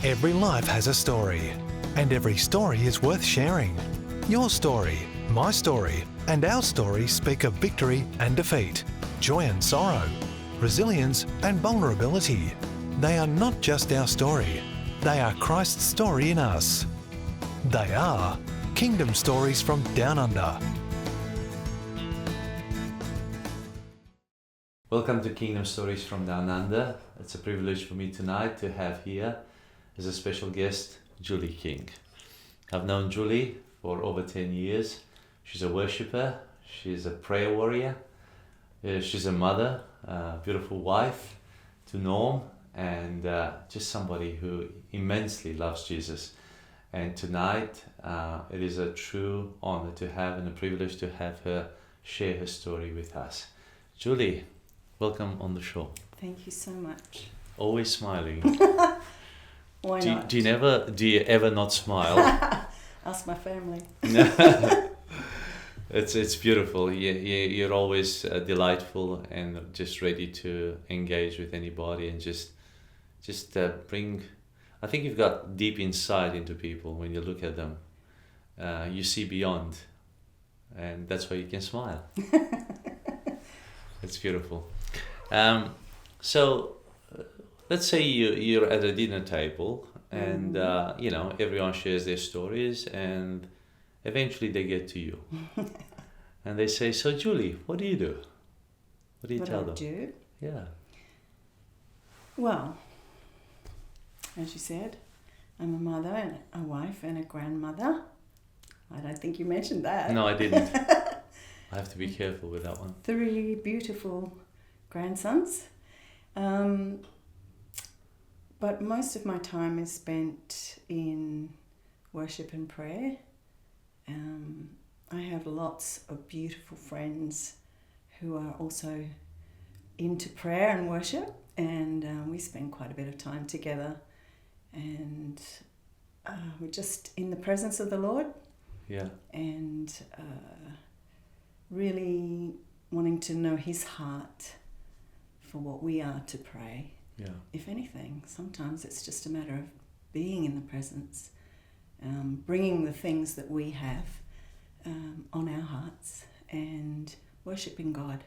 Every life has a story, and every story is worth sharing. Your story, my story, and our story speak of victory and defeat, joy and sorrow, resilience and vulnerability. They are not just our story, they are Christ's story in us. They are Kingdom Stories from Down Under. Welcome to Kingdom Stories from Down Under. It's a privilege for me tonight to have here as a special guest, Julie King. I've known Julie for over 10 years. She's a worshipper, she's a prayer warrior, she's a mother, a beautiful wife to Norm, and just somebody who immensely loves Jesus. And tonight, it is a true honor to have and a privilege to have her share her story with us. Julie, welcome on the show. Thank you so much. Always smiling. Why not? Do you ever not smile? Ask my family. It's beautiful. You're always delightful and just ready to engage with anybody and just bring. I think you've got deep insight into people when you look at them. You see beyond, and that's why you can smile. It's beautiful. So let's say you're at a dinner table and everyone shares their stories and eventually they get to you and they say, "So Julie, what do you do? What do you tell them?" What do? Yeah. Well, as you said, I'm a mother and a wife and a grandmother. I don't think you mentioned that. No, I didn't. I have to be careful with that one. 3 beautiful grandsons. But most of my time is spent in worship and prayer. I have lots of beautiful friends who are also into prayer and worship, and we spend quite a bit of time together, and we're just in the presence of the Lord. Yeah. And really wanting to know His heart for what we are to pray. Yeah. If anything, sometimes it's just a matter of being in the presence, bringing the things that we have on our hearts and worshipping God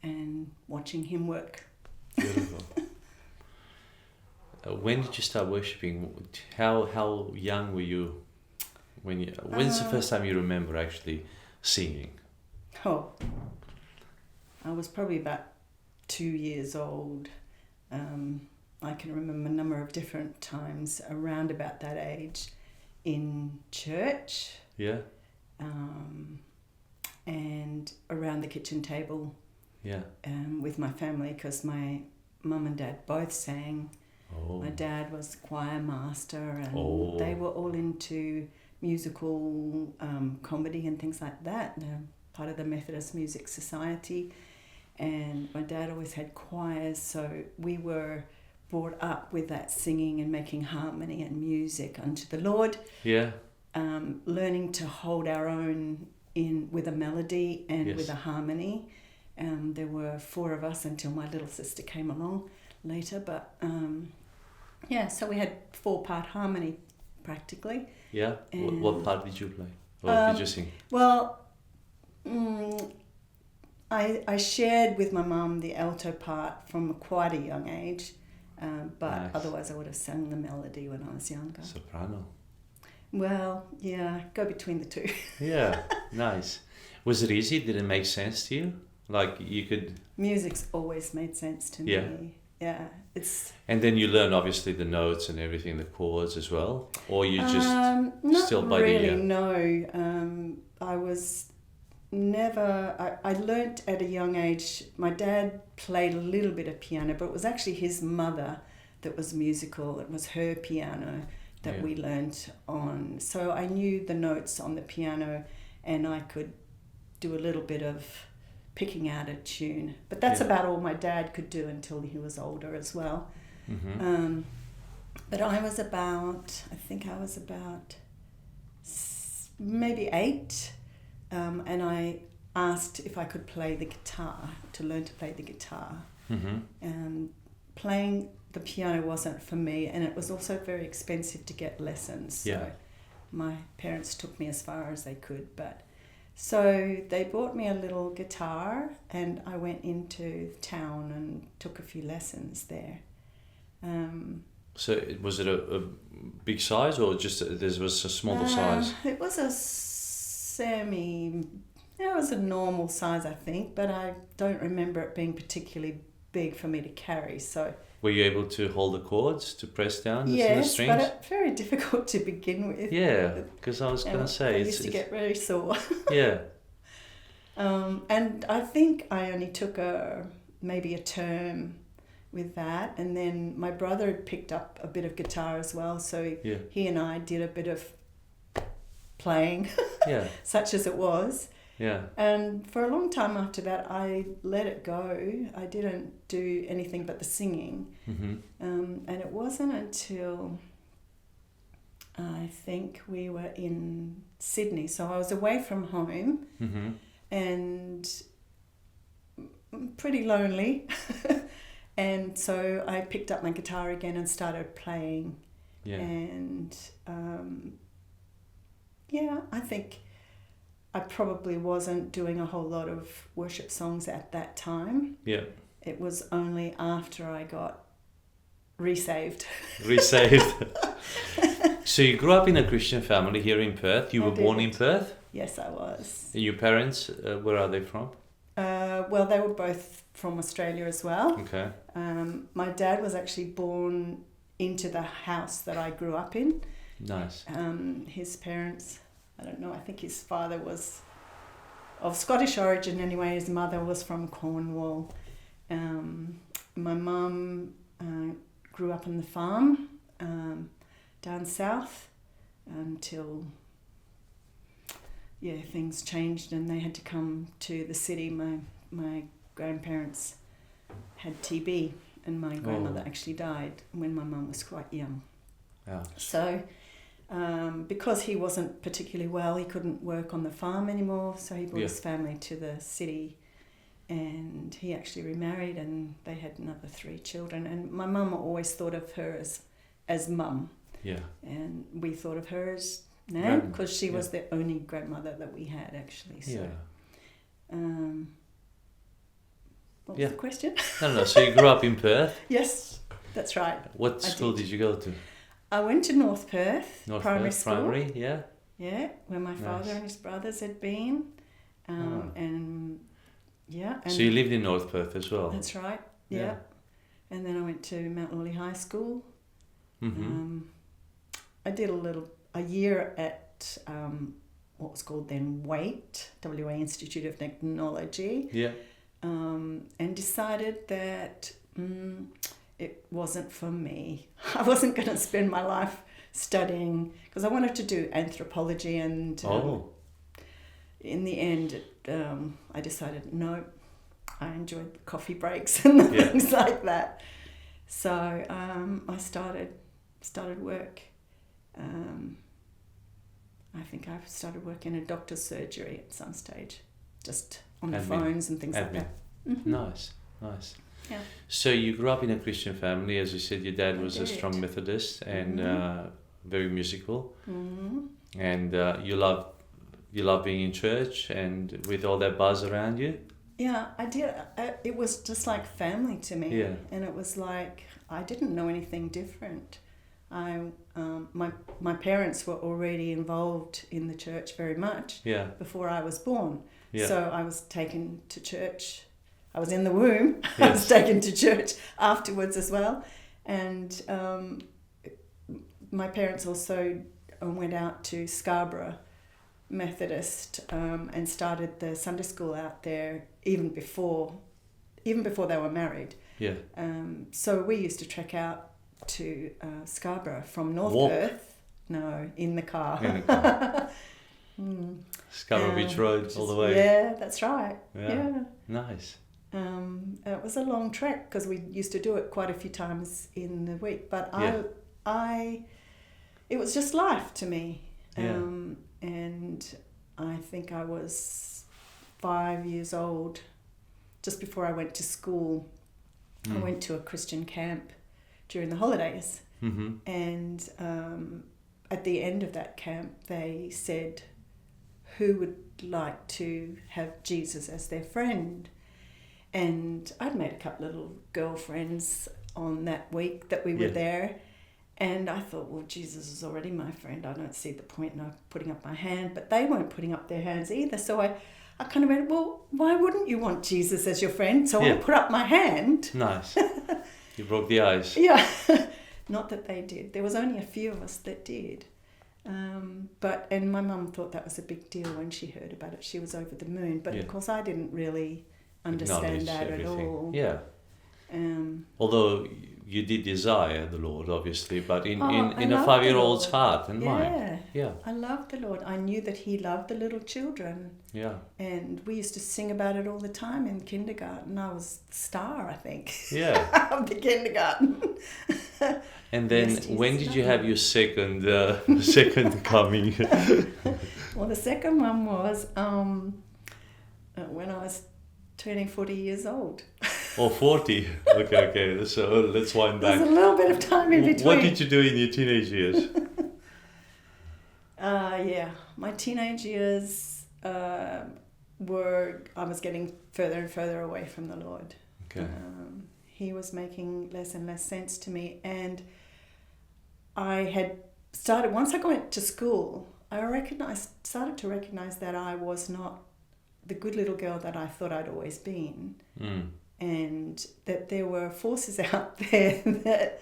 and watching Him work. Beautiful. When did you start worshipping? How young were you? When's the first time you remember actually singing? Oh, I was probably about 2 years old. I can remember a number of different times around about that age in church. Yeah. And around the kitchen table. Yeah. With my family, because my mum and dad both sang. Oh. My dad was choir master, and they were all into musical comedy and things like that. They're part of the Methodist Music Society. And my dad always had choirs, so we were brought up with that singing and making harmony and music unto the Lord. Yeah. Learning to hold our own with a melody and Yes. with a harmony. There were 4 of us until my little sister came along later, but so we had 4-part harmony practically. Yeah. And what part did you play? Or did you sing? Well, I shared with my mum the alto part from quite a young age, but Nice. otherwise I would have sung the melody when I was younger. Soprano. Well, yeah, go between the two. Yeah. Nice. Was it easy? Did it make sense to you? Like you could... Music's always made sense to Yeah. me. Yeah, it's... And then you learn obviously the notes and everything, the chords as well? Or you just not still by really, the ear? No. I was never... I learnt at a young age. My dad played a little bit of piano, but it was actually his mother that was musical. It was her piano that we learnt on. So I knew the notes on the piano, and I could do a little bit of picking out a tune. But that's about all my dad could do until he was older as well. Mm-hmm. But I was about maybe 8, and I asked if I could play the guitar, to learn to play the guitar. Mm-hmm. Playing the piano wasn't for me, and it was also very expensive to get lessons. So Yeah. my parents took me as far as they could, but so they bought me a little guitar, and I went into town and took a few lessons there. So was it a big size, or just there was a smaller size? It was it was a normal size, I think, but I don't remember it being particularly big for me to carry. So Were you able to hold the chords to press down the yes, strings? but it's very difficult to begin with. Yeah, because I was going to say... I used to get very sore. Yeah. And I think I only took maybe a term with that, and then my brother had picked up a bit of guitar as well, so Yeah. he and I did a bit of playing, Yeah. such as it was. Yeah. And for a long time after that, I let it go. I didn't do anything but the singing. Mm-hmm. And it wasn't until I think we were in Sydney, so I was away from home Mm-hmm. and pretty lonely. And so I picked up my guitar again and started playing. Yeah. And I think I probably wasn't doing a whole lot of worship songs at that time. Yeah. It was only after I got resaved. Resaved. So you grew up in a Christian family here in Perth. You I were born in did. Perth? Yes, I was. And your parents, where are they from? Well, they were both from Australia as well. Okay. My dad was actually born into the house that I grew up in. Nice. His parents, I don't know, I think his father was of Scottish origin anyway. His mother was from Cornwall. My mum grew up on the farm down south until things changed and they had to come to the city. My grandparents had TB and my grandmother actually died when my mum was quite young. Yeah. So because he wasn't particularly well, he couldn't work on the farm anymore, so he brought his family to the city, and he actually remarried and they had another 3 children. And my mum always thought of her as mum. Yeah. And we thought of her as Nan, because she was the only grandmother that we had actually. So, Yeah. what was the question? No. So you grew up in Perth? Yes, that's right. What school did you go to? I went to North Perth Primary Perth, School. Primary, yeah. Yeah, where my father and his brothers had been. And so you lived in North Perth as well? That's right, yeah. And then I went to Mount Lawley High School. Mm-hmm. I did a year at what was called then WAIT, WA Institute of Technology. Yeah. And decided that it wasn't for me. I wasn't going to spend my life studying, because I wanted to do anthropology, and in the end I decided no, I enjoyed the coffee breaks and things like that. So I started work. I think I started working in a doctor's surgery at some stage, just on the phones and things like that. Mm-hmm. Nice. Yeah. So you grew up in a Christian family, as you said. Your dad was a strong Methodist and very musical, and you love being in church and with all that buzz around you. Yeah, I did. It was just like family to me. Yeah. And it was like I didn't know anything different. My parents were already involved in the church very much before I was born. Yeah. So I was taken to church. I was in the womb. I was taken to church afterwards as well. And my parents also went out to Scarborough Methodist and started the Sunday school out there even before they were married. Yeah. So we used to trek out to Scarborough from North Perth. No, in the car. Scarborough Beach Road all the way. Yeah, that's right. Yeah. Nice. It was a long trek because we used to do it quite a few times in the week, but it was just life to me. And I think I was 5 years old just before I went to school. I went to a Christian camp during the holidays. Mm-hmm. And at the end of that camp, they said, who would like to have Jesus as their friend? And I'd made a couple of little girlfriends on that week that we were there. And I thought, well, Jesus is already my friend. I don't see the point in putting up my hand. But they weren't putting up their hands either. So I kind of went, well, why wouldn't you want Jesus as your friend? So I put up my hand. Nice. You broke the ice. Yeah. Not that they did. There was only a few of us that did. And my mum thought that was a big deal when she heard about it. She was over the moon. But of course I didn't really understand that everything. at all. Yeah. Although you did desire the Lord, obviously, but in a 5-year-old's heart and mind. Yeah. I loved the Lord. I knew that He loved the little children. Yeah. And we used to sing about it all the time in kindergarten. I was the star, I think. Yeah. of the kindergarten. And then when did you have your second coming? Well, the second one was when I was turning 40 years old. Oh, 40. Okay. So let's wind back. There's a little bit of time in between. What did you do in your teenage years? My teenage years were, I was getting further and further away from the Lord. Okay. He was making less and less sense to me. And I had started, once I went to school, I started to recognize that I was not the good little girl that I thought I'd always been. And that there were forces out there that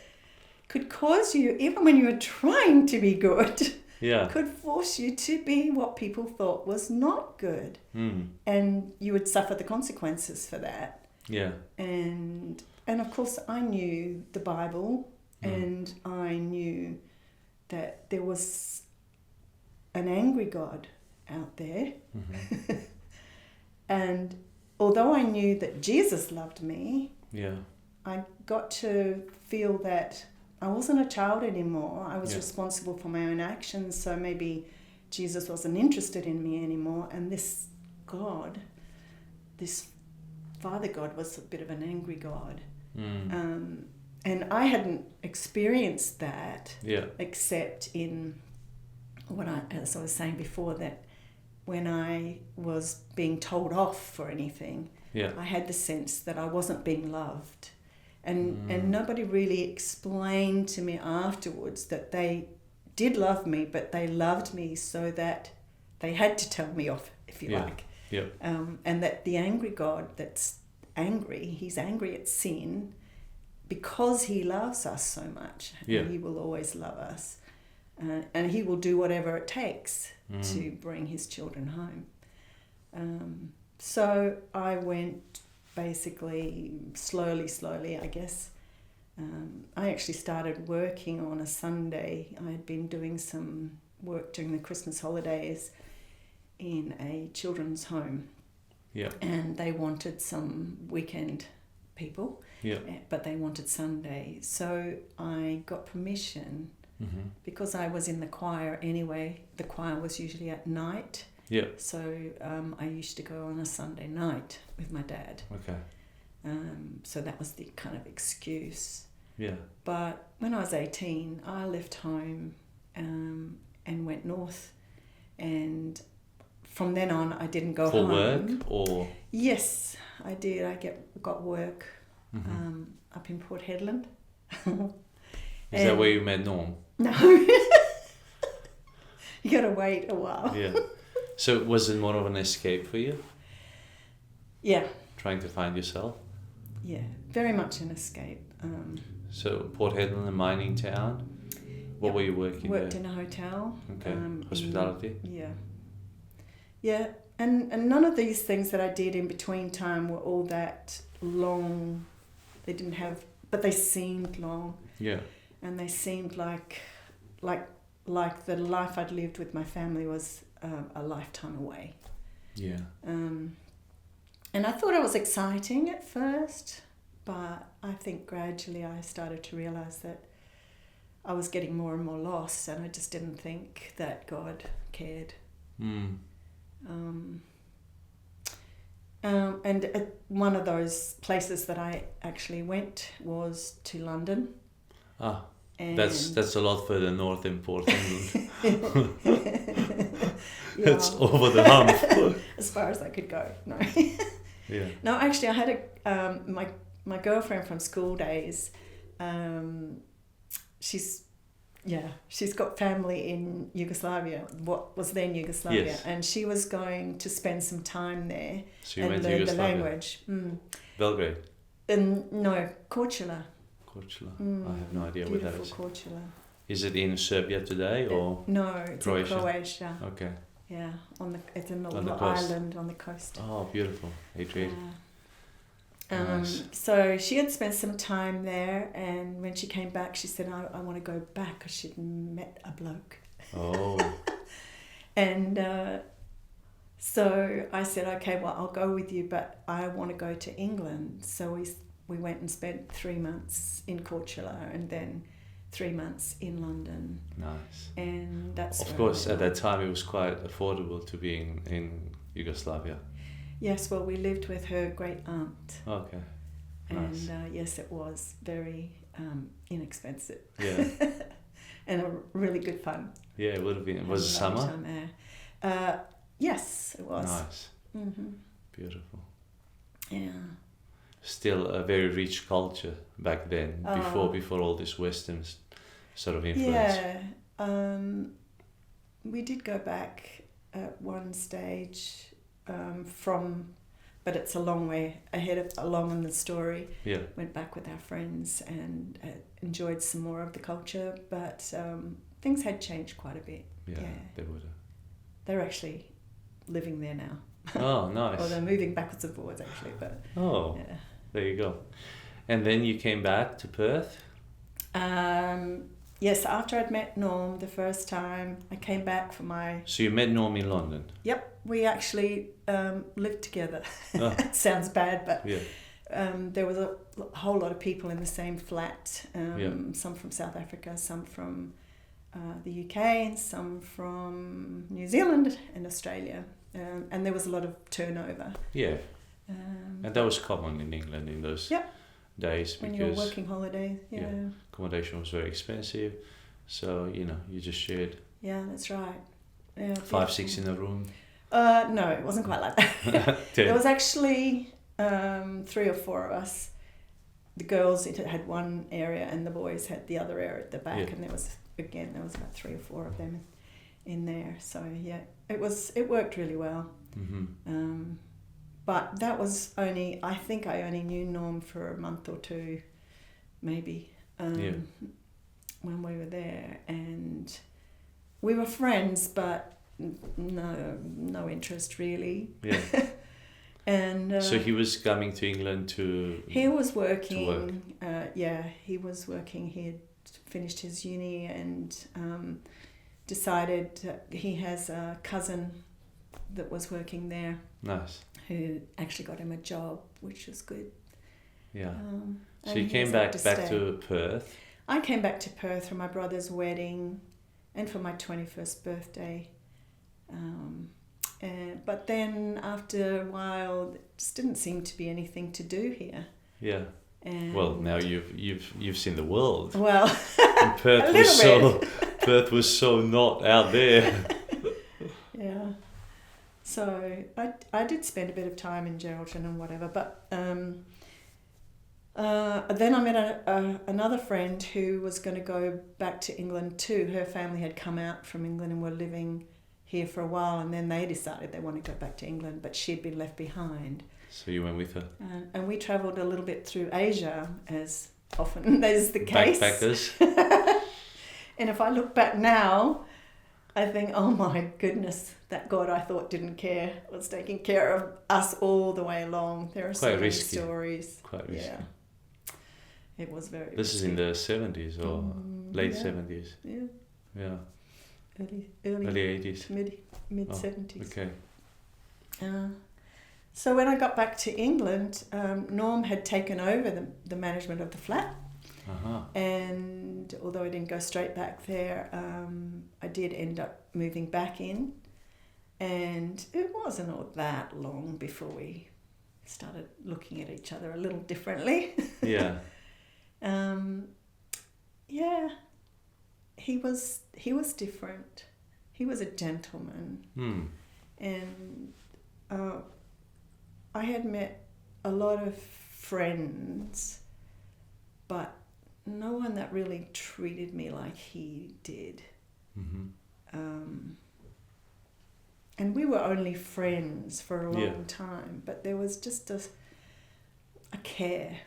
could cause you, even when you were trying to be good, could force you to be what people thought was not good. And you would suffer the consequences for that. Yeah. And of course I knew the Bible, and I knew that there was an angry God out there. Mm-hmm. And although I knew that Jesus loved me, I got to feel that I wasn't a child anymore. I was responsible for my own actions, so maybe Jesus wasn't interested in me anymore. And this God, this Father God, was a bit of an angry God. And I hadn't experienced that except in as I was saying before, that when I was being told off for anything, I had the sense that I wasn't being loved. And nobody really explained to me afterwards that they did love me, but they loved me so that they had to tell me off, if you like. Yeah. And that the angry God that's angry, he's angry at sin because he loves us so much. And he will always love us. And he will do whatever it takes to bring his children home. So I went basically slowly, I guess. I actually started working on a Sunday. I had been doing some work during the Christmas holidays in a children's home. Yeah. And they wanted some weekend people, but they wanted Sunday. So I got permission. Because I was in the choir anyway. The choir was usually at night. Yeah. So I used to go on a Sunday night with my dad. Okay. So that was the kind of excuse. Yeah. But when I was 18, I left home and went north. And from then on, I didn't go home. For work or? Yes, I did. I got work up in Port Hedland. Is that where you met Norm? No. You got to wait a while. Yeah. So was it more of an escape for you? Yeah. Trying to find yourself? Yeah, very much an escape. So Port Hedland, a mining town? What were you working there? Worked in a hotel. Okay. Hospitality? Yeah, and none of these things that I did in between time were all that long. They didn't have, but they seemed long. Yeah. And they seemed like the life I'd lived with my family was a lifetime away. Yeah. And I thought it was exciting at first, but I think gradually I started to realise that I was getting more and more lost, and I just didn't think that God cared. And one of those places that I actually went was to London. Ah, And that's a lot further north than Port England. yeah, It's over the hump. as far as I could go. No, Yeah. no. Actually, I had my girlfriend from school days. She's got family in Yugoslavia, what was then Yugoslavia, Yes. and she was going to spend some time there So you and went to learn the Yugoslavia. language. Belgrade. No, Korčula. Korčula. I have no idea where that is. Beautiful Korčula. Is it in Serbia today or? No, it's Croatia? in Croatia. Okay. Yeah, it's a On the little coast. island on the coast. Oh, beautiful. Adrian. Nice. So she had spent some time there, and when she came back, she said, I want to go back, because she'd met a bloke. Oh. And so I said, okay, well, I'll go with you, but I want to go to England. So we went and spent 3 months in Korčula, and then 3 months in London. Nice. And that's Of course, at that time it was quite affordable to be in Yugoslavia. Yes, well, we lived with her great aunt. Okay. And Nice. yes, it was very inexpensive. Yeah. And a really good fun. Yeah, it would have been. Was it Had a lovely summer? time there. Yes, it was. Nice. Mm-hmm. Beautiful. Yeah. Still a very rich culture back then, Oh. before all this Western sort of influence. Yeah. We did go back at one stage but it's a long way along in the story. Yeah. Went back with our friends and enjoyed some more of the culture, but things had changed quite a bit. Yeah, Yeah. they would have. They're actually living there now. Oh, nice. Or they're moving backwards and forwards, actually, but Oh, yeah. there you go. And then you came back to Perth? Yes, after I'd met Norm the first time, I came back for my... So you met Norm in London? Yep, we actually lived together. Oh. Sounds bad, but Yeah. there was a whole lot of people in the same flat. Yeah. Some from South Africa, some from the UK, and some from New Zealand and Australia. And there was a lot of turnover. Yeah. And that was common in England in those Yep. days When you were because working holiday, yeah. accommodation was very expensive. So, you just shared Yeah, that's right. Yeah, 5, 6 in a room. No, it wasn't quite like that. There 10. was actually 3 or 4 of us. The girls had one area and the boys had the other area at the back, Yeah. and there was about 3 or 4 of them in there. So yeah, it worked really well. Mm-hmm. But that was I think I only knew Norm for a month or 2, maybe, when we were there, and we were friends, but no interest really. Yeah. And So he was coming to England to... he was working. To work. He was working. He had finished his uni and decided he has a cousin that was working there Nice. who actually got him a job, which was good. Yeah. So and you he came was back able to back stay. to Perth. I came back to Perth for my brother's wedding and for my 21st birthday. But then after a while, there just didn't seem to be anything to do here. Yeah. And Well, now you've seen the world. Well, And Perth a was little Perth was so not out there. yeah. So I did spend a bit of time in Geraldton and whatever, but then I met another friend who was going to go back to England too. Her family had come out from England and were living here for a while, and then they decided they wanted to go back to England, but she'd been left behind. So you went with her. And we travelled a little bit through Asia, as often is the case. Backpackers. And if I look back now, I think, oh my goodness, that God I thought didn't care was taking care of us all the way along. There are so Quite many risky. stories. Quite risky. Yeah. It was very This is risky. in the 70s or late yeah. 70s. Yeah, Yeah. early Early 80s. mid Oh, 70s. Okay. So when I got back to England, Norm had taken over the management of the flat. Uh-huh. And although I didn't go straight back there, I did end up moving back in. And it wasn't all that long before we started looking at each other a little differently. Yeah. yeah, he was different. He was a gentleman. And I had met a lot of friends, but no one that really treated me like he did. And we were only friends for a long time, but there was just a care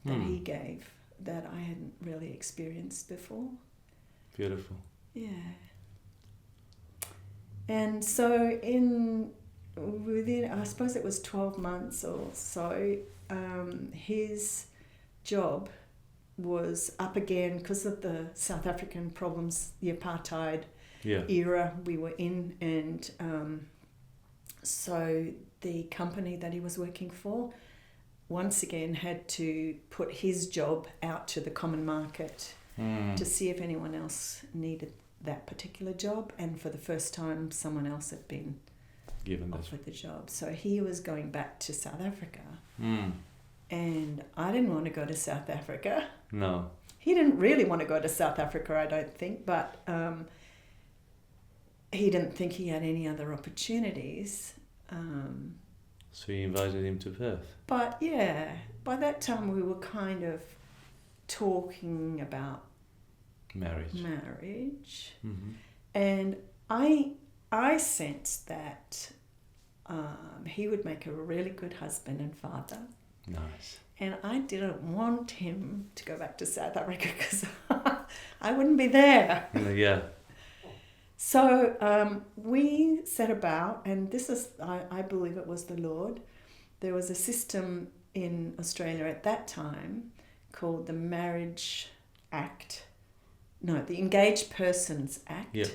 that he gave that I hadn't really experienced before. Beautiful. Yeah. And so within, I suppose it was 12 months or so, his job was up again because of the South African problems, the apartheid era we were in, and so the company that he was working for once again had to put his job out to the common market to see if anyone else needed that particular job, and for the first time someone else had been offered the job. So he was going back to South Africa. And I didn't want to go to South Africa. No. He didn't really want to go to South Africa, I don't think, but he didn't think he had any other opportunities. So you invited him to Perth? But yeah, by that time we were kind of talking about marriage. And I sensed that he would make a really good husband and father. Nice. And I didn't want him to go back to South Africa because I wouldn't be there. Yeah. So we set about, and this is, I believe it was the Lord. There was a system in Australia at that time called the Marriage Act. No, the Engaged Persons Act. Yeah.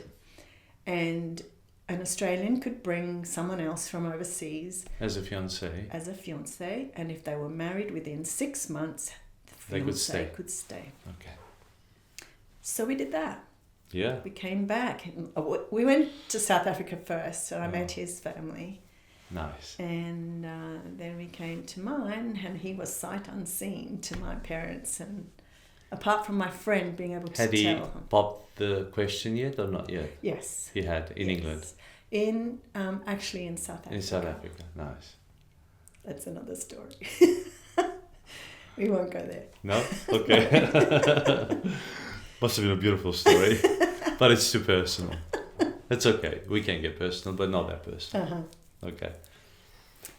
And an Australian could bring someone else from overseas as a fiancé, and if they were married within 6 months, the fiancé could stay. Okay. So we did that. Yeah. We came back. We went to South Africa first, and I met his family. Nice. And then we came to mine, and he was sight unseen to my parents, and apart from my friend being able to tell. Had he popped the question yet or not yet? Yes. He had, in England? Actually in South Africa. In South Africa, nice. That's another story. We won't go there. No? Okay. Must have been a beautiful story, but it's too personal. It's okay. We can get personal, but not that personal. Okay.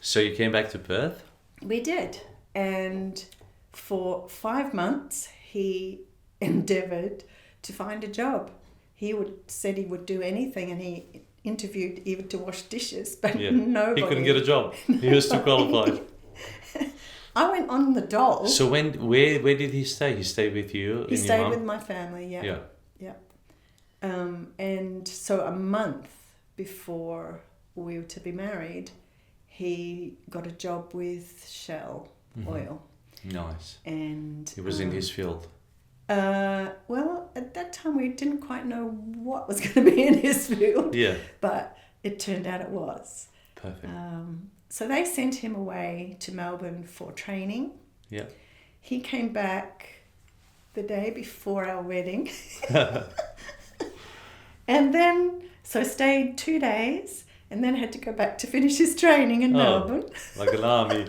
So you came back to Perth? We did. And for 5 months, he endeavoured to find a job. He said he would do anything, and he interviewed even to wash dishes, but nobody. He couldn't get a job. He was too qualified. I went on the dole. So where did he stay? He stayed with you? He stayed with my family, yeah. Yeah. And so a month before we were to be married, he got a job with Shell Oil. Nice. And he was in his field. Well, at that time we didn't quite know what was going to be in his field. Yeah. But it turned out it was. Perfect. So they sent him away to Melbourne for training. Yeah. He came back the day before our wedding. And then, so stayed 2 days and then had to go back to finish his training in Melbourne. Like an army.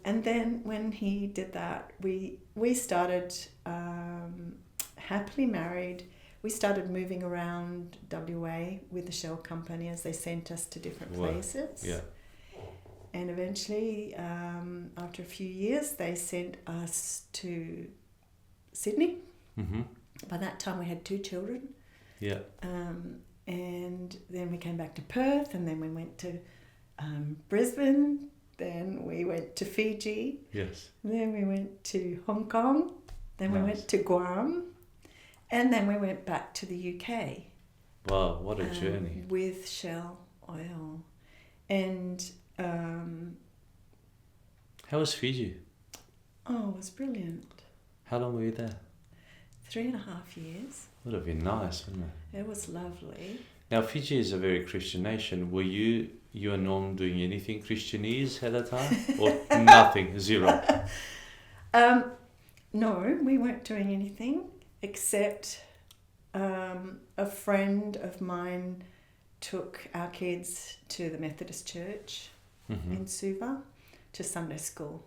And then when he did that, we started happily married. We started moving around WA with the Shell company as they sent us to different places. Yeah. And eventually, after a few years, they sent us to Sydney. By that time, we had 2 children. Yeah. And then we came back to Perth, and then we went to Brisbane. Then we went to Fiji. Yes. Then we went to Hong Kong. Then we went to Guam. And then we went back to the UK. Wow, what a journey. With Shell Oil. And how was Fiji? Oh, it was brilliant. How long were you there? 3.5 years. Would have been nice, wouldn't it? It was lovely. Now, Fiji is a very Christian nation. Were you and Norm doing anything Christianese at that time? Or nothing? Zero? No, we weren't doing anything except a friend of mine took our kids to the Methodist Church in Suva to Sunday school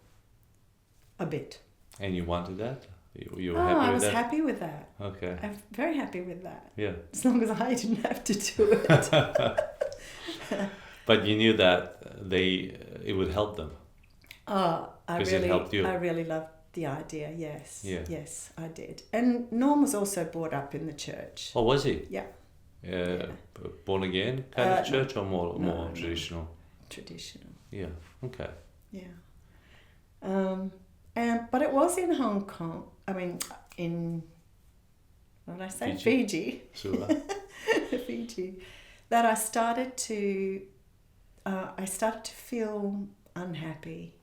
a bit. And you wanted that? You were Oh, happy I with was that? happy with that. Okay. I'm very happy with that. Yeah. As long as I didn't have to do it. But you knew that it would help them. Oh, It helped you. I really loved the idea, yes. Yeah. Yes, I did. And Norm was also brought up in the church. Oh, was he? Yeah. Born again kind of church, or more no. traditional? Traditional. Yeah. Okay. Yeah. But it was in Hong Kong. I mean, in, what did I say? Fiji. Sure. Fiji. That I started to feel unhappy.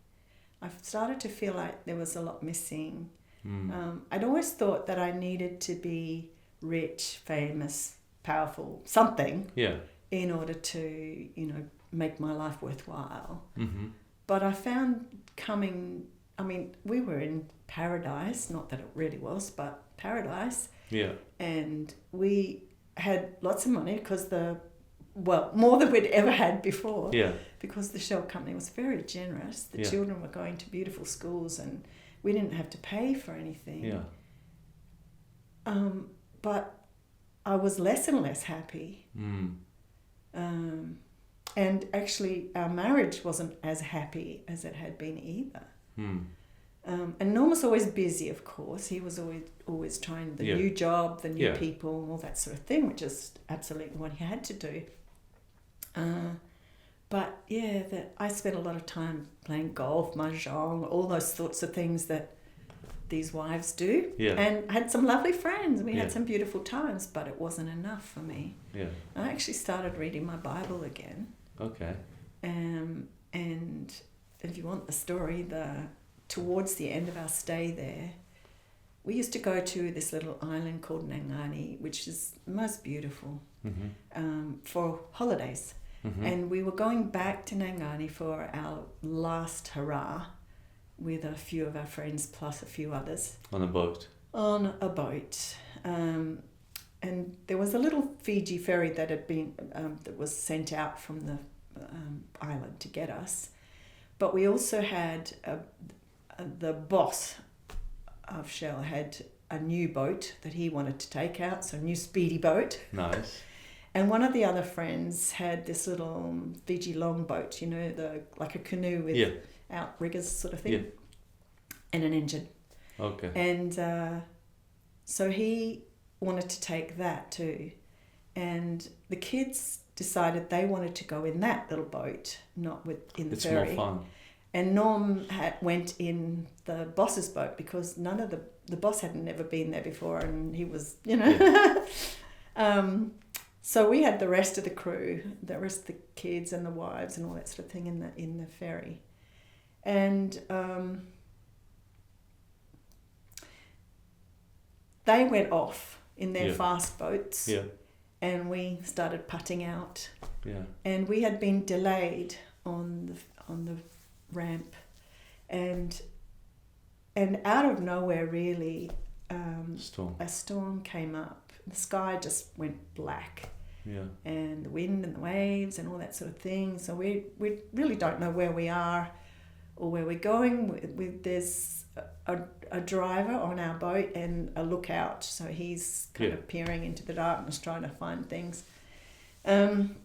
I started to feel like there was a lot missing. I'd always thought that I needed to be rich, famous, powerful, something, in order to, make my life worthwhile. Mm-hmm. But I found we were in paradise, not that it really was, but paradise. Yeah. And we had lots of money because more than we'd ever had before. Yeah. Because the shell company was very generous. The children were going to beautiful schools and we didn't have to pay for anything. Yeah. But I was less and less happy. And actually our marriage wasn't as happy as it had been either. And Norm was always busy, of course. He was always trying the new job, the new people, all that sort of thing, which is absolutely what he had to do. But I spent a lot of time playing golf, mahjong, all those sorts of things that these wives do. Yeah. And had some lovely friends. We had some beautiful times, but it wasn't enough for me. Yeah. I actually started reading my Bible again. Okay. And if you want the story, towards the end of our stay there, we used to go to this little island called Nangani, which is most beautiful, for holidays. Mm-hmm. And we were going back to Nangani for our last hurrah with a few of our friends plus a few others. On a boat? On a boat. And there was a little Fiji ferry that had been that was sent out from the island to get us. But we also had the boss of Shell had a new boat that he wanted to take out, so a new speedy boat. Nice. And one of the other friends had this little Fiji longboat, like a canoe with outriggers sort of thing, and an engine. Okay. And so he wanted to take that too. And the kids decided they wanted to go in that little boat, not in the ferry. It's more fun. And Norm went in the boss's boat because none of the boss had never been there before, and he was, So we had the rest of the crew, the rest of the kids and the wives and all that sort of thing in the ferry, and they went off in their fast boats, and we started putting out, and we had been delayed on the ramp, and out of nowhere really, a storm came up. The sky just went black, and the wind and the waves and all that sort of thing. So we really don't know where we are or where we're going. There's a driver on our boat and a lookout, so he's kind of peering into the darkness trying to find things. And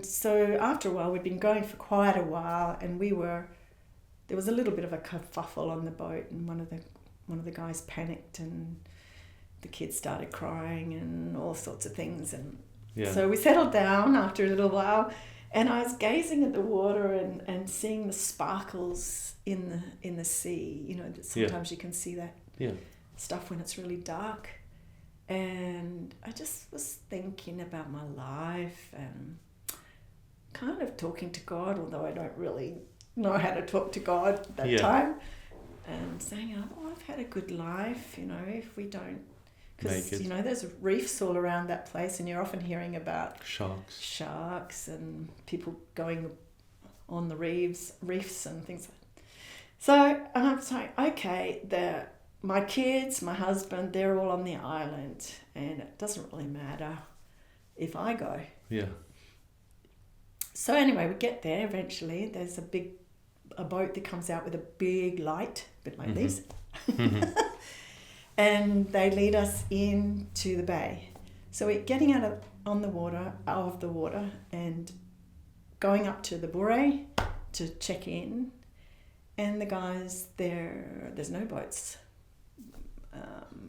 so after a while, we'd been going for quite a while, and there was a little bit of a kerfuffle on the boat, and one of the guys panicked, and the kids started crying and all sorts of things. And so we settled down after a little while, and I was gazing at the water and seeing the sparkles in the sea. That sometimes you can see that stuff when it's really dark. And I just was thinking about my life and kind of talking to God, although I don't really know how to talk to God at that time. And saying, I've had a good life, if we don't... Because, there's reefs all around that place, and you're often hearing about... Sharks and people going on the reefs and things like that. So I was like, okay, my kids, my husband, they're all on the island, and it doesn't really matter if I go. Yeah. So anyway, we get there eventually. There's a boat that comes out with a big light, a bit like this. And they lead us into the bay. So we're getting out of the water and going up to the buoy to check in. And the guys there's no boats.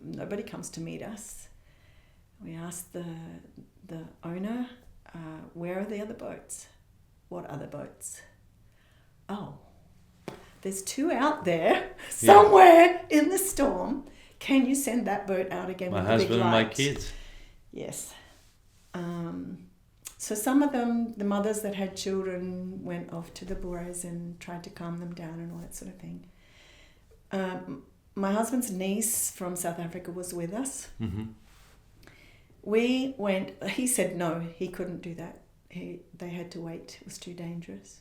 Nobody comes to meet us. We asked the owner, where are the other boats? What other boats? Oh, there's 2 out there somewhere in the storm. Can you send that boat out again My with the big husband and light? my kids. Yes. So some of them, the mothers that had children, went off to the buoys and tried to calm them down and all that sort of thing. My husband's niece from South Africa was with us. Mm-hmm. We went, he said no, he couldn't do that. They had to wait, it was too dangerous.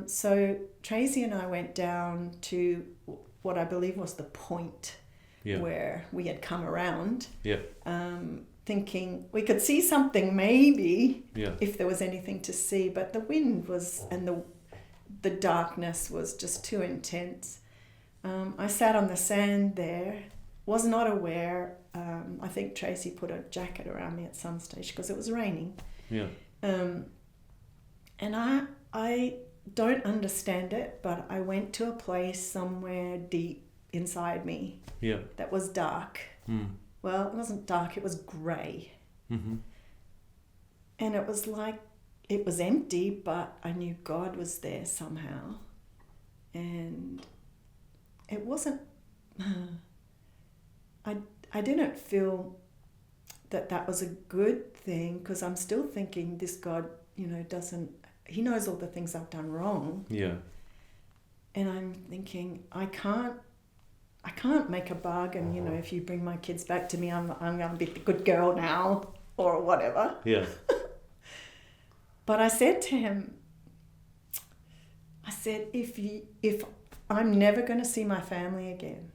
So Tracy and I went down to what I believe was the point where we had come around, thinking we could see something maybe if there was anything to see, but the wind was and the darkness was just too intense. I sat on the sand there, was not aware. I think Tracy put a jacket around me at some stage because it was raining. Yeah. And I don't understand it, but I went to a place somewhere deep inside me that was dark. Well, it wasn't dark, it was grey. Mm-hmm. And it was like, it was empty, but I knew God was there somehow. And it wasn't, I didn't feel that was a good thing, because I'm still thinking this God, he knows all the things I've done wrong. Yeah. And I'm thinking, I can't make a bargain, if you bring my kids back to me, I'm going to be the good girl now, or whatever. Yeah. But I said to him, if I'm never going to see my family again,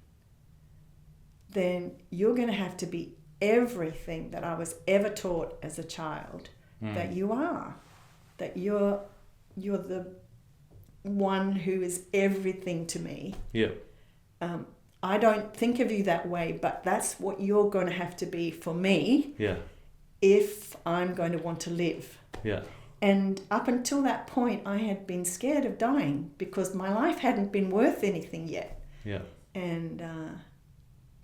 then you're going to have to be everything that I was ever taught as a child that you are. That you're the one who is everything to me. Yeah. I don't think of you that way, but that's what you're going to have to be for me. Yeah. If I'm going to want to live. Yeah. And up until that point, I had been scared of dying because my life hadn't been worth anything yet. Yeah. And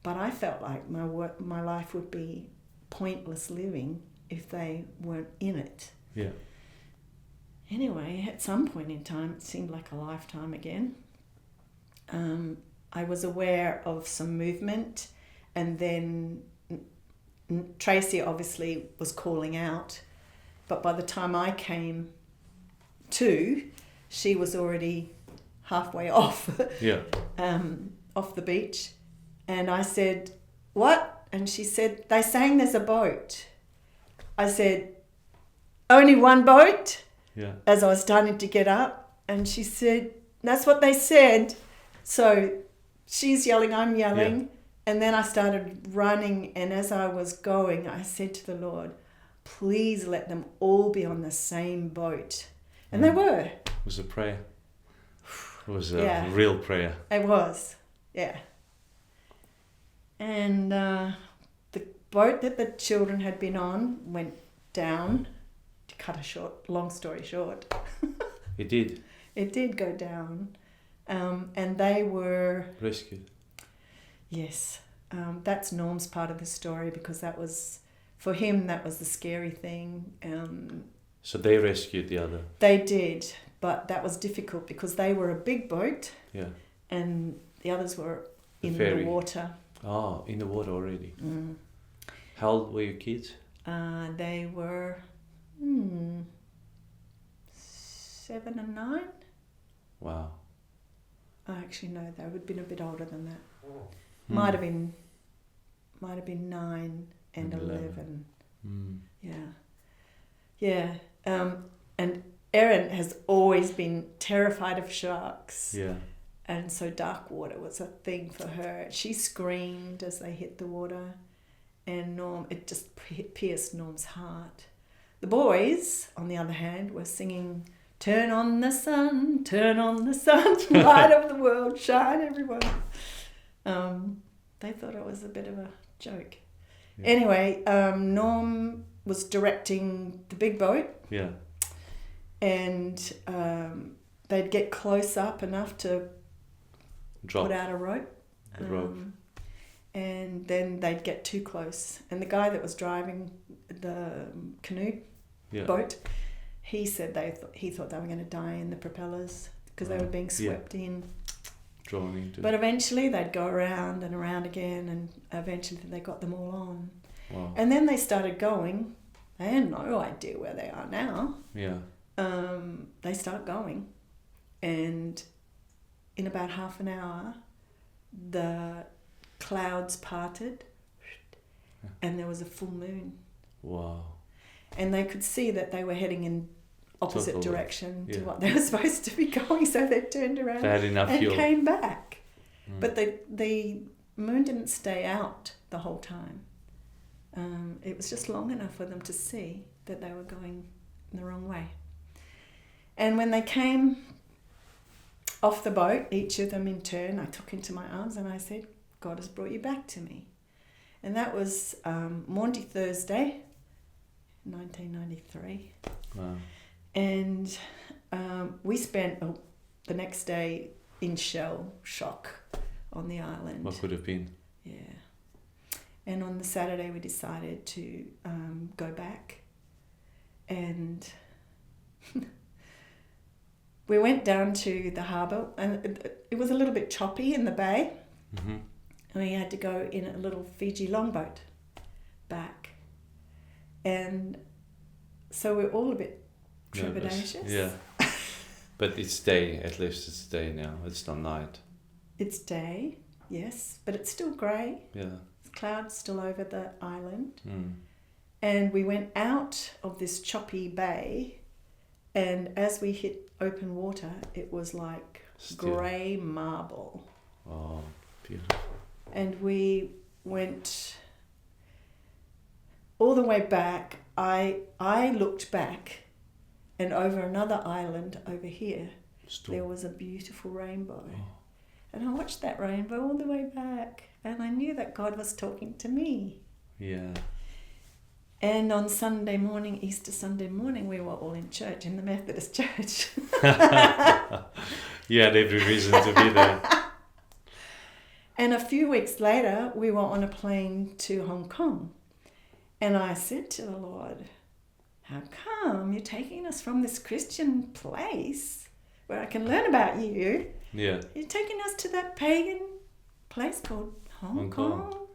but I felt like my life would be pointless living if they weren't in it. Yeah. Anyway, at some point in time, it seemed like a lifetime again. I was aware of some movement, and then Tracy obviously was calling out, but by the time I came to, she was already halfway off, off the beach. And I said, "What?" And she said, "They're saying there's a boat." I said, "Only one boat?" Yeah. As I was starting to get up, and she said, "That's what they said." So she's yelling, I'm yelling, and then I started running, and as I was going, I said to the Lord, please let them all be on the same boat. And they were. It was a prayer. It was a real prayer. It was, yeah. And the boat that the children had been on went down. To cut a long story short. It did. It did go down. And they were... rescued. Yes. That's Norm's part of the story, because that was... For him, that was the scary thing. So they rescued the other? They did, but that was difficult because they were a big boat. Yeah. And the others were in ferry. the water. Oh, in the water already. Mm. How old were your kids? They were 7 and 9. Wow. Actually, no, they would have been a bit older than that. Might have been 9 and 11. Yeah. And Erin has always been terrified of sharks. Yeah. And so dark water was a thing for her. She screamed as they hit the water, and it just pierced Norm's heart. The boys, on the other hand, were singing, turn on the sun, light of the world, shine everyone. They thought it was a bit of a joke. Yeah. Anyway, Norm was directing the big boat. Yeah. And they'd get close up enough to put out a rope. And then they'd get too close. And the guy that was driving the canoe boat, he said he thought they were going to die in the propellers because they were being swept in. Drawn into. But eventually they'd go around and around again, and eventually they got them all on. Wow. And then they started going. They had no idea where they are now. Yeah. They start going, and in about half an hour, the clouds parted, and there was a full moon. Wow. And they could see that they were heading in opposite direction to what they were supposed to be going, so they turned around and came back. But the moon didn't stay out the whole time. It was just long enough for them to see that they were going the wrong way. And when they came off the boat, each of them in turn, I took into my arms and I said, God has brought you back to me. And that was Maundy Thursday, 1993. Wow. And we spent the next day in shell shock on the island. What could have been? Yeah. And on the Saturday we decided to go back, and we went down to the harbour, and it was a little bit choppy in the bay. Mm-hmm. And we had to go in a little Fiji longboat back. And so we're all a bit trepidatious. Yeah. But it's day, at least it's day now. It's not night. It's day, yes, but it's still grey. Yeah. Clouds still over the island. Mm. And we went out of this choppy bay, and as we hit open water, it was like grey marble. Oh, beautiful. And we went all the way back. I looked back, and over another island over here, there was a beautiful rainbow. Oh. And I watched that rainbow all the way back, and I knew that God was talking to me. Yeah. And on Sunday morning, Easter Sunday morning, we were all in church, in the Methodist church. You had every reason to be there. And a few weeks later, we were on a plane to Hong Kong. And I said to the Lord, how come you're taking us from this Christian place where I can learn about you? Yeah. You're taking us to that pagan place called Hong Kong.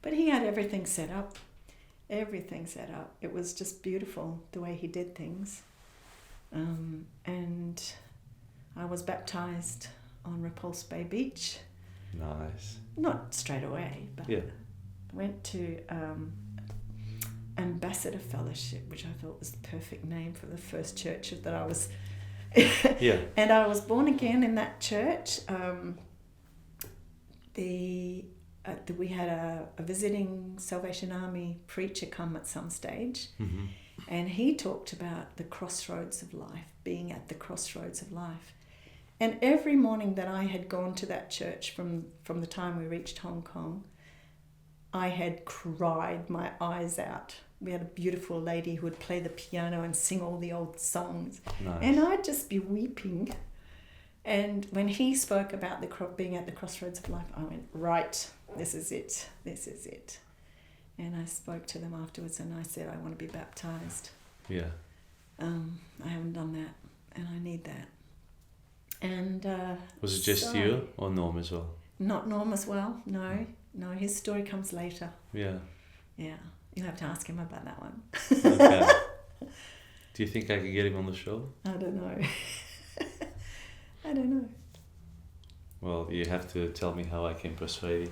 But he had everything set up. Everything set up. It was just beautiful the way he did things. And I was baptized on Repulse Bay Beach. Nice. Not straight away, but went to Ambassador Fellowship, which I thought was the perfect name for the first church that I was. Yeah. And I was born again in that church. We had a visiting Salvation Army preacher come at some stage, mm-hmm. and he talked about the crossroads of life, being at the crossroads of life. And every morning that I had gone to that church from the time we reached Hong Kong, I had cried my eyes out. We had a beautiful lady who would play the piano and sing all the old songs. Nice. And I'd just be weeping. And when he spoke about being at the crossroads of life, I went, right, this is it. This is it. And I spoke to them afterwards and I said, I want to be baptized. Yeah. I haven't done that and I need that. And was it just you or Norm as well? Not Norm as well, no. No, his story comes later. Yeah. Yeah, you'll have to ask him about that one. Okay. Do you think I could get him on the show? I don't know. I don't know. Well, you have to tell me how I can persuade you.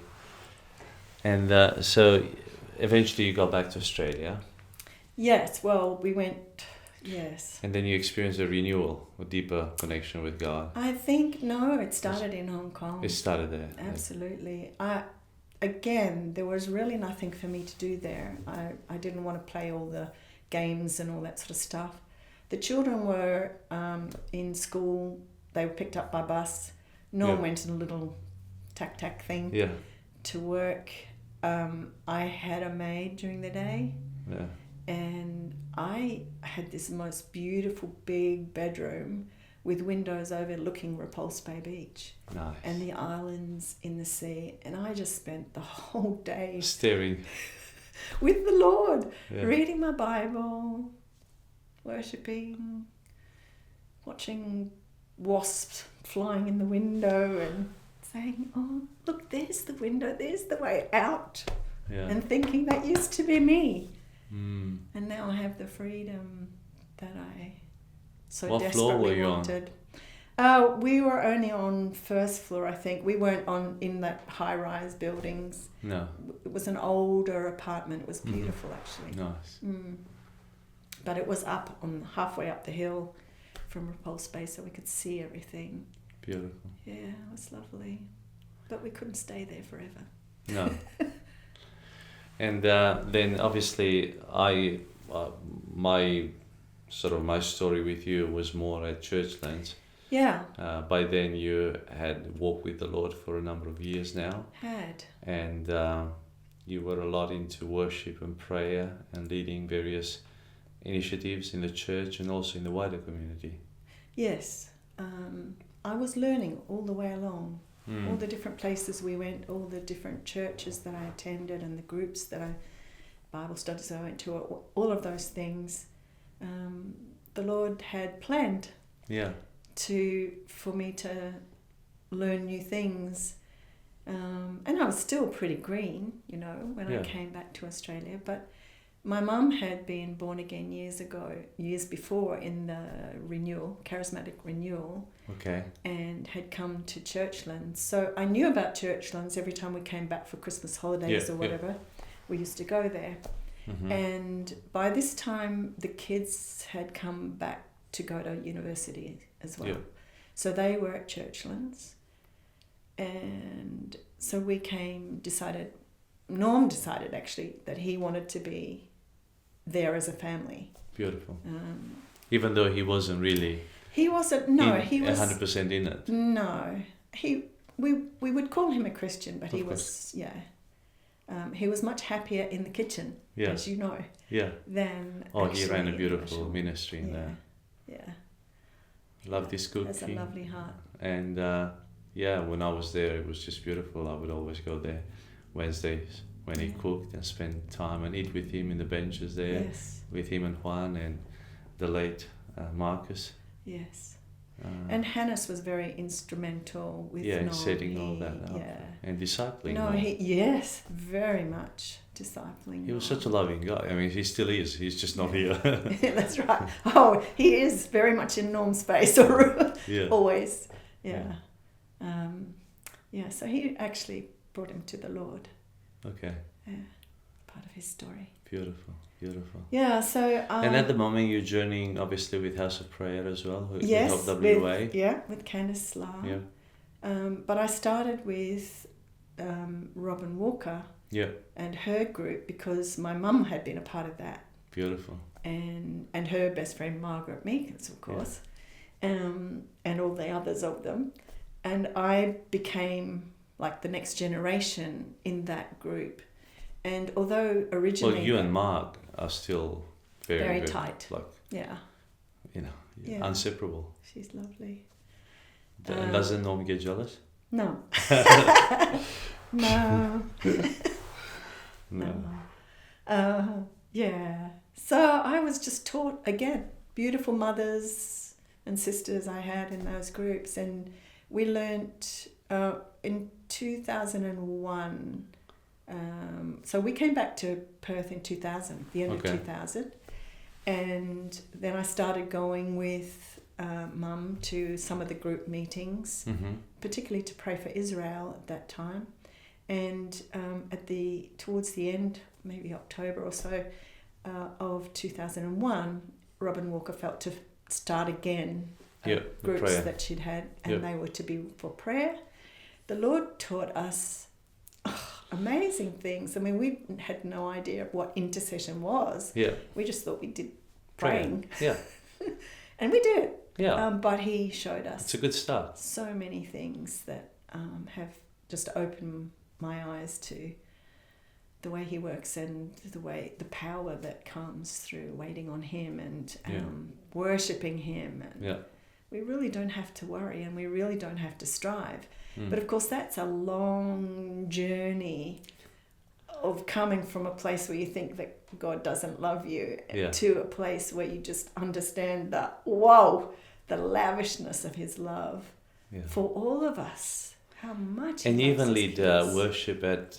And so eventually you got back to Australia. Yes, well, we went, Yes. And then you experienced a renewal, a deeper connection with God. I think, no, it started in Hong Kong. It started there. Absolutely. Again, there was really nothing for me to do there. I didn't want to play all the games and all that sort of stuff. The children were in school. They were picked up by bus. Norm went in a little tac-tac thing to work. I had a maid during the day. Yeah. And I had this most beautiful big bedroom with windows overlooking Repulse Bay Beach. Nice. And the islands in the sea. And I just spent the whole day staring with the Lord, reading my Bible, worshipping, watching wasps flying in the window and saying, oh, look, there's the window, there's the way out. Yeah. And thinking that used to be me. Mm. And now I have the freedom that I so what desperately floor were you wanted. We were only on first floor, I think. We weren't in that high-rise buildings. No. It was an older apartment. It was beautiful, actually. Nice. But it was up on halfway up the hill from Repulse Bay, so we could see everything. Beautiful. Yeah, it was lovely. But we couldn't stay there forever. No. And then obviously my story with you was more at Churchlands. Yeah. By then you had walked with the Lord for a number of years now. And you were a lot into worship and prayer and leading various initiatives in the church and also in the wider community. Yes. I was learning all the way along. All the different places we went, all the different churches that I attended and the groups that Bible studies I went to, all of those things, the Lord had planned for me to learn new things. And I was still pretty green, when I came back to Australia. But my mum had been born again years before in the charismatic renewal. Okay. And had come to Churchlands. So I knew about Churchlands every time we came back for Christmas holidays or whatever. We used to go there. Mm-hmm. And by this time, the kids had come back to go to university as well. Yeah. So they were at Churchlands. And so Norm decided actually that he wanted to be there as a family. Beautiful. Even though he wasn't really... He wasn't, no, he was... 100% in it? No. We would call him a Christian, but he was much happier in the kitchen, as you know, than he ran a beautiful ministry in there. Yeah. Loved his cooking. Has a lovely heart. And when I was there, it was just beautiful. I would always go there Wednesdays when he cooked and spend time and eat with him in the benches there, with him and Juan and the late Marcus. Yes. And Hannes was very instrumental with Norm. Setting all that up and discipling. Very much discipling. He was such a loving guy. I mean, he still is. He's just not here. That's right. Oh, he is very much in Norm's space always. Yeah. So he actually brought him to the Lord. Okay. Yeah, part of his story. Beautiful. Yeah, so... and at the moment you're journeying obviously with House of Prayer as well, with WA. With Candice Lau. Yeah. But I started with Robin Walker and her group because my mum had been a part of that. Beautiful. And her best friend Margaret Meekins, of course, and all the others of them. And I became like the next generation in that group. And although originally... Well, you and Mark are still very tight. Inseparable. She's lovely. And doesn't Norm get jealous? No. No. So I was just taught, again, beautiful mothers and sisters I had in those groups. And we learnt in 2001... so we came back to Perth in 2000, the end of 2000, and then I started going with Mum to some of the group meetings, particularly to pray for Israel at that time, and towards the end, maybe October or so, of 2001, Robin Walker felt to start again the groups prayer. that she'd had, and Yeah. they were to be for prayer. The Lord taught us amazing things. I mean, we had no idea what intercession was. Yeah. We just thought we did Prayer. praying. Yeah. And we did. Yeah. But he showed us It's a good start. so many things that have just opened my eyes to the way he works and the power that comes through waiting on him and worshipping him. And Yeah. we really don't have to worry, and we really don't have to strive. Mm. But of course, that's a long journey of coming from a place where you think that God doesn't love you Yeah. to a place where you just understand the lavishness of his love Yeah. for all of us. How much he And you loves even his lead kids. worship at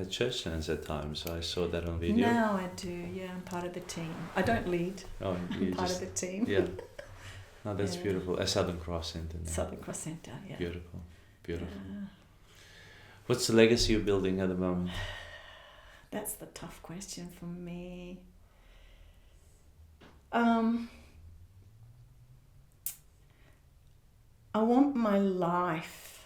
churchlands at times. I saw that on video. Now I do, yeah. I'm part of the team. I don't lead. Oh, I'm you part just, of the team. yeah. No, that's Yeah. beautiful. At Southern Cross Centre. now. Southern Cross Centre, yeah. Beautiful. Beautiful. Yeah. What's the legacy you're building at the moment? That's the tough question for me. I want my life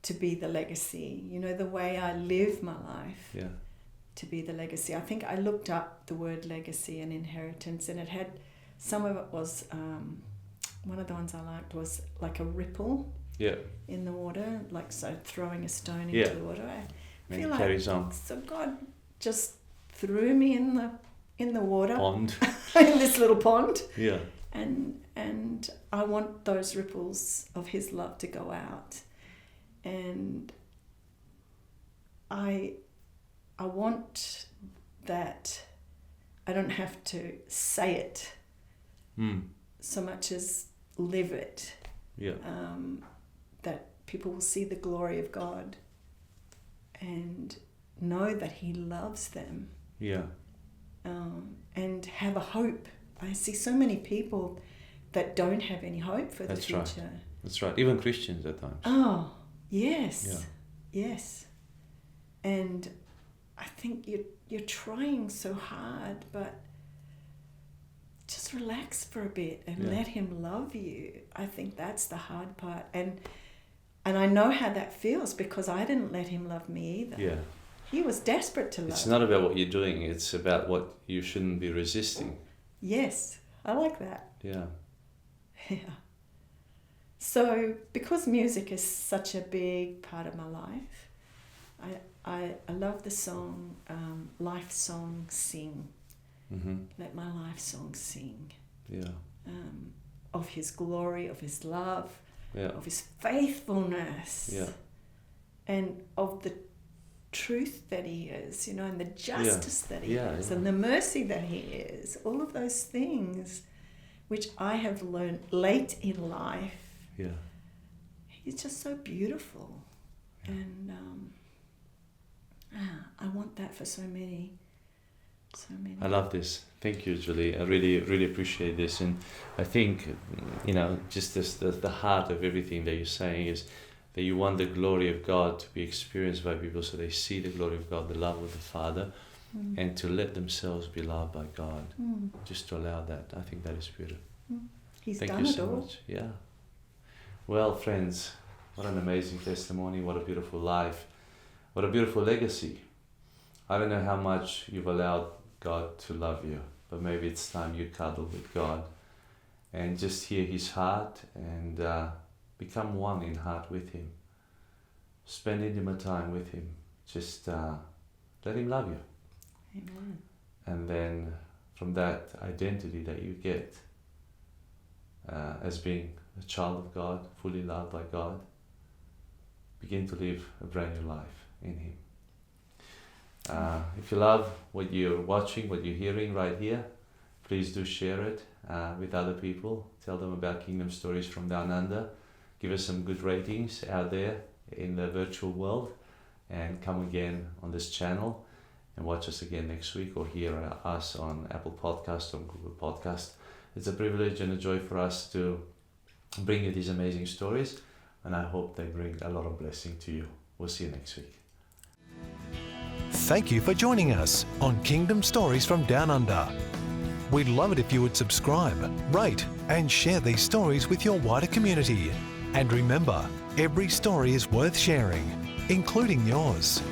to be the legacy. You know, the way I live my life Yeah. to be the legacy. I think I looked up the word legacy and inheritance, and it had, some of it was, one of the ones I liked was like a ripple Yeah. in the water, like so throwing a stone into Yeah. the water. I And feel it carries on. so God just threw me in the water Pond. in this little pond, Yeah. and I want those ripples of His love to go out, and I want that I don't have to say it so much as live it. Yeah. That people will see the glory of God and know that He loves them, Yeah. and have a hope. I see so many people that don't have any hope for That's the right. future. That's right. Even Christians at times. Oh, yes. Yeah. Yes. And I think you're trying so hard, but just relax for a bit and Yeah. let Him love you. I think that's the hard part. And I know how that feels because I didn't let Him love me either. Yeah. He was desperate to love. It's not about what you're doing. It's about what you shouldn't be resisting. Yes, I like that. Yeah. Yeah. So because music is such a big part of my life, I love the song, Life Song Sing. Mm-hmm. Let my life song sing. Yeah. Of His glory, of His love, Yeah. of His faithfulness. Yeah. And of the truth that He is, you know, and the justice that He Yeah, is, yeah. and the mercy that He is. All of those things which I have learned late in life. Yeah. He's just so beautiful. Yeah. And I want that for so many. I love this. Thank you, Julie. I really, really appreciate this. And I think, you know, just this, the heart of everything that you're saying is that you want the glory of God to be experienced by people so they see the glory of God, the love of the Father, and to let themselves be loved by God. Just to allow that. I think that is beautiful. He's Thank done you it so all. much. Yeah. Well, friends, what an amazing testimony. What a beautiful life. What a beautiful legacy. I don't know how much you've allowed God to love you, but maybe it's time you cuddle with God and just hear His heart and become one in heart with Him. Spend intimate time with Him. Just let Him love you. Amen. And then from that identity that you get as being a child of God, fully loved by God, begin to live a brand new life in Him. If you love what you're watching, what you're hearing right here, please do share it with other people. Tell them about Kingdom Stories from Down Under. Give us some good ratings out there in the virtual world, and come again on this channel and watch us again next week, or hear us on Apple Podcast or Google Podcast. It's a privilege and a joy for us to bring you these amazing stories, and I hope they bring a lot of blessing to you. We'll see you next week. Thank you for joining us on Kingdom Stories from Down Under. We'd love it if you would subscribe, rate, and share these stories with your wider community. And remember, every story is worth sharing, including yours.